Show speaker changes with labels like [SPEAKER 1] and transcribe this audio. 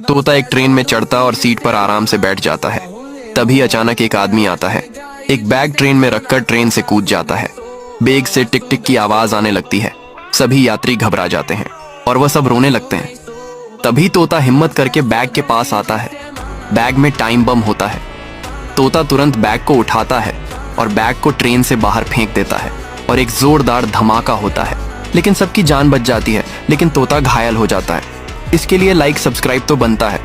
[SPEAKER 1] तोता एक ट्रेन में चढ़ता और सीट पर आराम से बैठ जाता है। तभी अचानक एक आदमी आता है। एक बैग ट्रेन में रखकर ट्रेन से कूद जाता है। बैग से टिक टिक की आवाज आने लगती है। सभी यात्री घबरा जाते हैं और वह सब रोने लगते हैं। तभी तोता हिम्मत करके बैग के पास आता है। बैग में टाइम बम होता है। तोता तुरंत बैग को उठाता है और बैग को ट्रेन से बाहर फेंक देता है और एक जोरदार धमाका होता है। लेकिन सबकी जान बच जाती है, लेकिन तोता घायल हो जाता है। इसके लिए लाइक सब्सक्राइब तो बनता है।